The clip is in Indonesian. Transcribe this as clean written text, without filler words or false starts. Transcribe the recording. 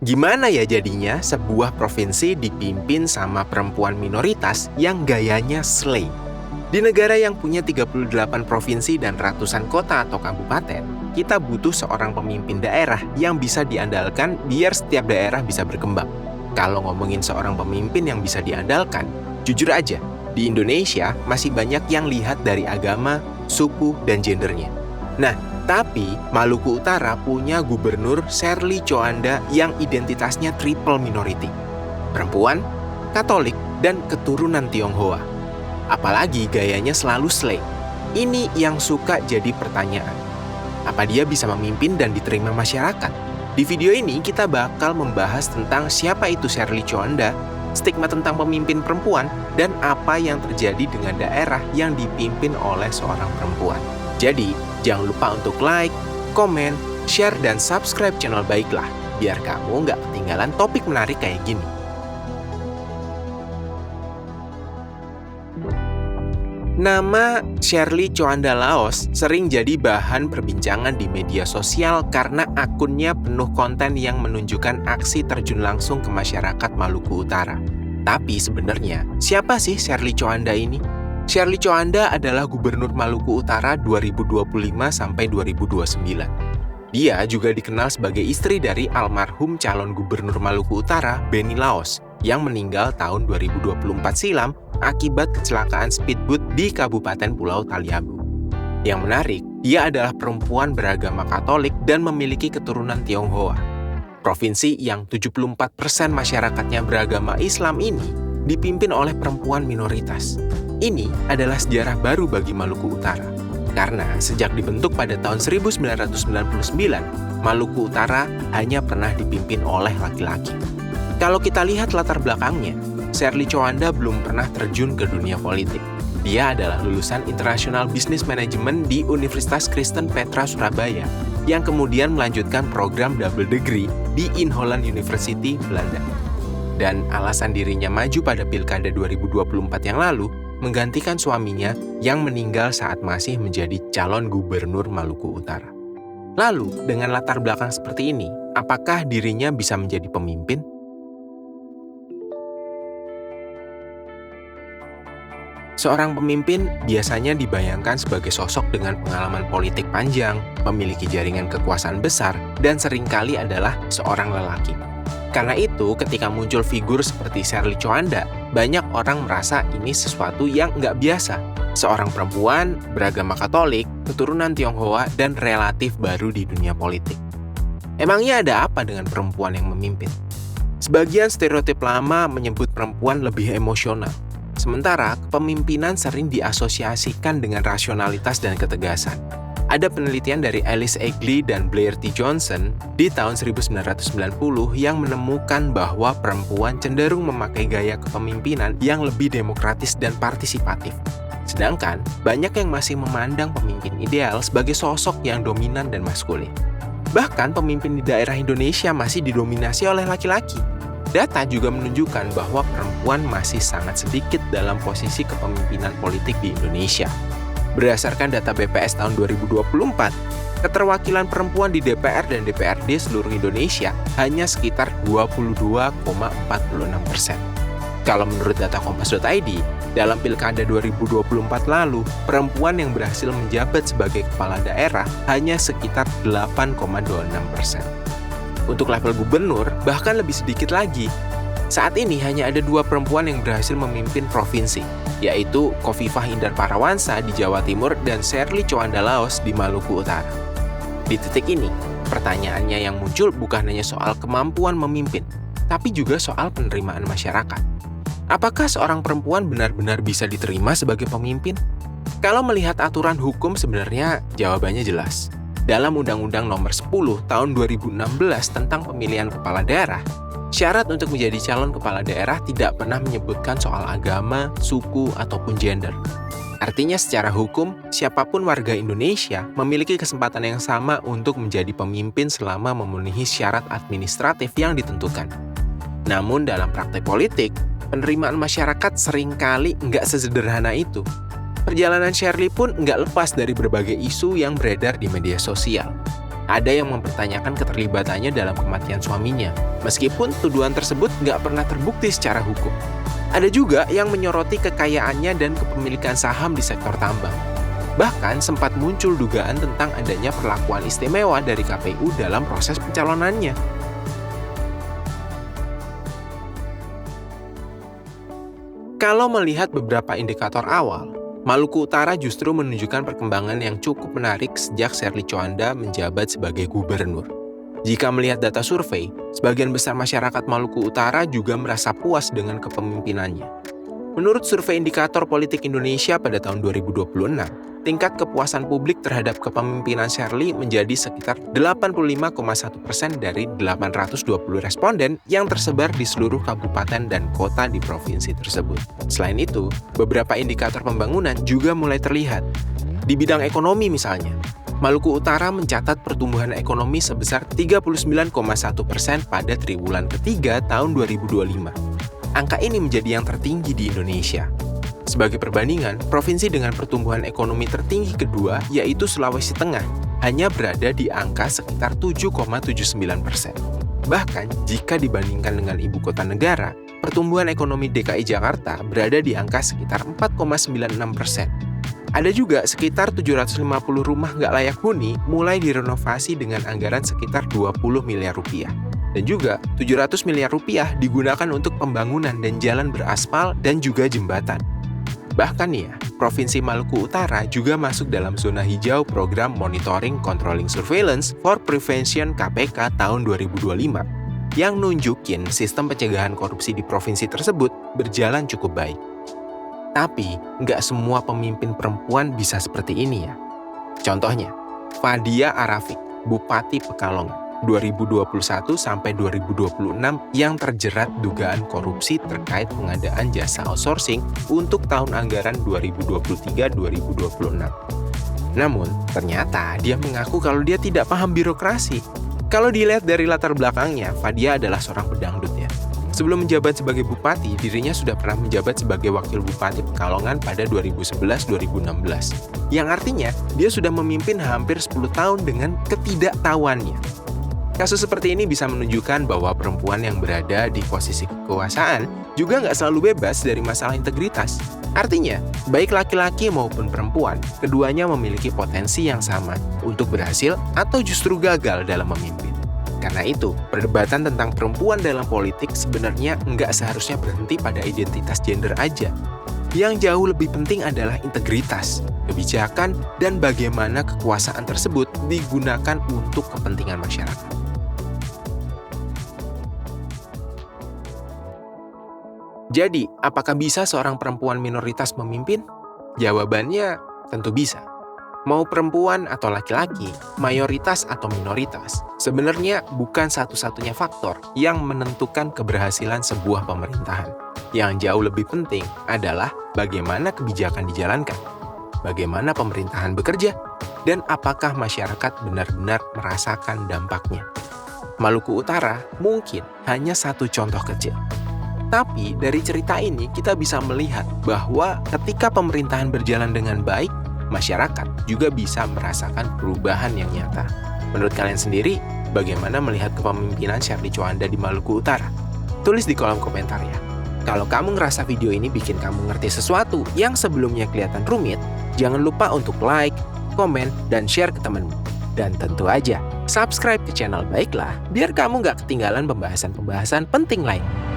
Gimana ya jadinya sebuah provinsi dipimpin sama perempuan minoritas yang gayanya slay? Di negara yang punya 38 provinsi dan ratusan kota atau kabupaten, kita butuh seorang pemimpin daerah yang bisa diandalkan biar setiap daerah bisa berkembang. Kalau ngomongin seorang pemimpin yang bisa diandalkan, jujur aja, di Indonesia masih banyak yang lihat dari agama, suku, dan gendernya. Nah, tapi Maluku Utara punya gubernur Sherly Coanda yang identitasnya triple minority. Perempuan, Katolik, dan keturunan Tionghoa. Apalagi gayanya selalu slay. Ini yang suka jadi pertanyaan. Apa dia bisa memimpin dan diterima masyarakat? Di video ini kita bakal membahas tentang siapa itu Sherly Coanda, stigma tentang pemimpin perempuan, dan apa yang terjadi dengan daerah yang dipimpin oleh seorang perempuan. Jadi, jangan lupa untuk like, komen, share, dan subscribe channel Baiklah, biar kamu nggak ketinggalan topik menarik kayak gini. Nama Sherly Coanda Laos sering jadi bahan perbincangan di media sosial karena akunnya penuh konten yang menunjukkan aksi terjun langsung ke masyarakat Maluku Utara. Tapi sebenarnya, siapa sih Sherly Coanda ini? Sherly Coanda adalah Gubernur Maluku Utara 2025 sampai 2029. Dia juga dikenal sebagai istri dari almarhum calon Gubernur Maluku Utara, Benny Laos, yang meninggal tahun 2024 silam akibat kecelakaan speedboat di Kabupaten Pulau Taliabu. Yang menarik, dia adalah perempuan beragama Katolik dan memiliki keturunan Tionghoa. Provinsi yang 74% masyarakatnya beragama Islam ini dipimpin oleh perempuan minoritas. Ini adalah sejarah baru bagi Maluku Utara. Karena sejak dibentuk pada tahun 1999, Maluku Utara hanya pernah dipimpin oleh laki-laki. Kalau kita lihat latar belakangnya, Sherly Coanda belum pernah terjun ke dunia politik. Dia adalah lulusan International Business Management di Universitas Kristen Petra Surabaya, yang kemudian melanjutkan program double degree di Inholand University, Belanda. Dan alasan dirinya maju pada Pilkada 2024 yang lalu, menggantikan suaminya yang meninggal saat masih menjadi calon gubernur Maluku Utara. Lalu, dengan latar belakang seperti ini, apakah dirinya bisa menjadi pemimpin? Seorang pemimpin biasanya dibayangkan sebagai sosok dengan pengalaman politik panjang, memiliki jaringan kekuasaan besar, dan seringkali adalah seorang lelaki. Karena itu, ketika muncul figur seperti Sherly Coanda, banyak orang merasa ini sesuatu yang nggak biasa. Seorang perempuan, beragama Katolik, keturunan Tionghoa, dan relatif baru di dunia politik. Emangnya ada apa dengan perempuan yang memimpin? Sebagian stereotip lama menyebut perempuan lebih emosional. Sementara, kepemimpinan sering diasosiasikan dengan rasionalitas dan ketegasan. Ada penelitian dari Alice Egley dan Blair T. Johnson di tahun 1990 yang menemukan bahwa perempuan cenderung memakai gaya kepemimpinan yang lebih demokratis dan partisipatif. Sedangkan, banyak yang masih memandang pemimpin ideal sebagai sosok yang dominan dan maskulin. Bahkan, pemimpin di daerah Indonesia masih didominasi oleh laki-laki. Data juga menunjukkan bahwa perempuan masih sangat sedikit dalam posisi kepemimpinan politik di Indonesia. Berdasarkan data BPS tahun 2024, keterwakilan perempuan di DPR dan DPRD seluruh Indonesia hanya sekitar 22,46%. Kalau menurut data Kompas.id, dalam Pilkada 2024 lalu, perempuan yang berhasil menjabat sebagai kepala daerah hanya sekitar 8,26%. Untuk level gubernur, bahkan lebih sedikit lagi. Saat ini hanya ada 2 perempuan yang berhasil memimpin provinsi, yaitu Kofifah Indar Parawansa di Jawa Timur dan Sherly Coanda Laos di Maluku Utara. Di titik ini, pertanyaannya yang muncul bukan hanya soal kemampuan memimpin, tapi juga soal penerimaan masyarakat. Apakah seorang perempuan benar-benar bisa diterima sebagai pemimpin? Kalau melihat aturan hukum sebenarnya jawabannya jelas. Dalam Undang-Undang Nomor 10 Tahun 2016 tentang pemilihan kepala daerah, syarat untuk menjadi calon kepala daerah tidak pernah menyebutkan soal agama, suku, ataupun gender. Artinya secara hukum, siapapun warga Indonesia memiliki kesempatan yang sama untuk menjadi pemimpin selama memenuhi syarat administratif yang ditentukan. Namun dalam praktek politik, penerimaan masyarakat seringkali nggak sesederhana itu. Perjalanan Sherly pun nggak lepas dari berbagai isu yang beredar di media sosial. Ada yang mempertanyakan keterlibatannya dalam kematian suaminya, meskipun tuduhan tersebut nggak pernah terbukti secara hukum. Ada juga yang menyoroti kekayaannya dan kepemilikan saham di sektor tambang. Bahkan sempat muncul dugaan tentang adanya perlakuan istimewa dari KPU dalam proses pencalonannya. Kalau melihat beberapa indikator awal, Maluku Utara justru menunjukkan perkembangan yang cukup menarik sejak Shirley Tjoanda menjabat sebagai gubernur. Jika melihat data survei, sebagian besar masyarakat Maluku Utara juga merasa puas dengan kepemimpinannya. Menurut survei Indikator Politik Indonesia pada tahun 2026, tingkat kepuasan publik terhadap kepemimpinan Shirley menjadi sekitar 85,1% dari 820 responden yang tersebar di seluruh kabupaten dan kota di provinsi tersebut. Selain itu, beberapa indikator pembangunan juga mulai terlihat. Di bidang ekonomi misalnya, Maluku Utara mencatat pertumbuhan ekonomi sebesar 39,1% pada triwulan ketiga tahun 2025. Angka ini menjadi yang tertinggi di Indonesia. Sebagai perbandingan, provinsi dengan pertumbuhan ekonomi tertinggi kedua, yaitu Sulawesi Tengah, hanya berada di angka sekitar 7,79%. Bahkan, jika dibandingkan dengan ibu kota negara, pertumbuhan ekonomi DKI Jakarta berada di angka sekitar 4,96%. Ada juga sekitar 750 rumah nggak layak huni mulai direnovasi dengan anggaran sekitar 20 miliar rupiah. Dan juga 700 miliar rupiah digunakan untuk pembangunan dan jalan beraspal dan juga jembatan. Bahkan ya, Provinsi Maluku Utara juga masuk dalam zona hijau program Monitoring Controlling Surveillance for Prevention KPK tahun 2025 yang nunjukin sistem pencegahan korupsi di provinsi tersebut berjalan cukup baik. Tapi, nggak semua pemimpin perempuan bisa seperti ini ya. Contohnya, Fadia Arafik, Bupati Pekalongan, 2021 sampai 2026 yang terjerat dugaan korupsi terkait pengadaan jasa outsourcing untuk tahun anggaran 2023-2026. Namun, ternyata dia mengaku kalau dia tidak paham birokrasi. Kalau dilihat dari latar belakangnya, Fadia adalah seorang pedangdut ya. Sebelum menjabat sebagai bupati, dirinya sudah pernah menjabat sebagai wakil bupati Pekalongan pada 2011-2016. Yang artinya, dia sudah memimpin hampir 10 tahun dengan ketidaktahuannya. Kasus seperti ini bisa menunjukkan bahwa perempuan yang berada di posisi kekuasaan juga nggak selalu bebas dari masalah integritas. Artinya, baik laki-laki maupun perempuan, keduanya memiliki potensi yang sama untuk berhasil atau justru gagal dalam memimpin. Karena itu, perdebatan tentang perempuan dalam politik sebenarnya nggak seharusnya berhenti pada identitas gender aja. Yang jauh lebih penting adalah integritas, kebijakan, dan bagaimana kekuasaan tersebut digunakan untuk kepentingan masyarakat. Jadi, apakah bisa seorang perempuan minoritas memimpin? Jawabannya tentu bisa. Mau perempuan atau laki-laki, mayoritas atau minoritas, sebenarnya bukan satu-satunya faktor yang menentukan keberhasilan sebuah pemerintahan. Yang jauh lebih penting adalah bagaimana kebijakan dijalankan, bagaimana pemerintahan bekerja, dan apakah masyarakat benar-benar merasakan dampaknya. Maluku Utara mungkin hanya satu contoh kecil. Tapi dari cerita ini kita bisa melihat bahwa ketika pemerintahan berjalan dengan baik, masyarakat juga bisa merasakan perubahan yang nyata. Menurut kalian sendiri, bagaimana melihat kepemimpinan Shirley Tjoanda di Maluku Utara? Tulis di kolom komentar ya. Kalau kamu ngerasa video ini bikin kamu ngerti sesuatu yang sebelumnya kelihatan rumit, jangan lupa untuk like, komen, dan share ke temenmu. Dan tentu aja, subscribe ke channel Baiklah, biar kamu nggak ketinggalan pembahasan-pembahasan penting lain.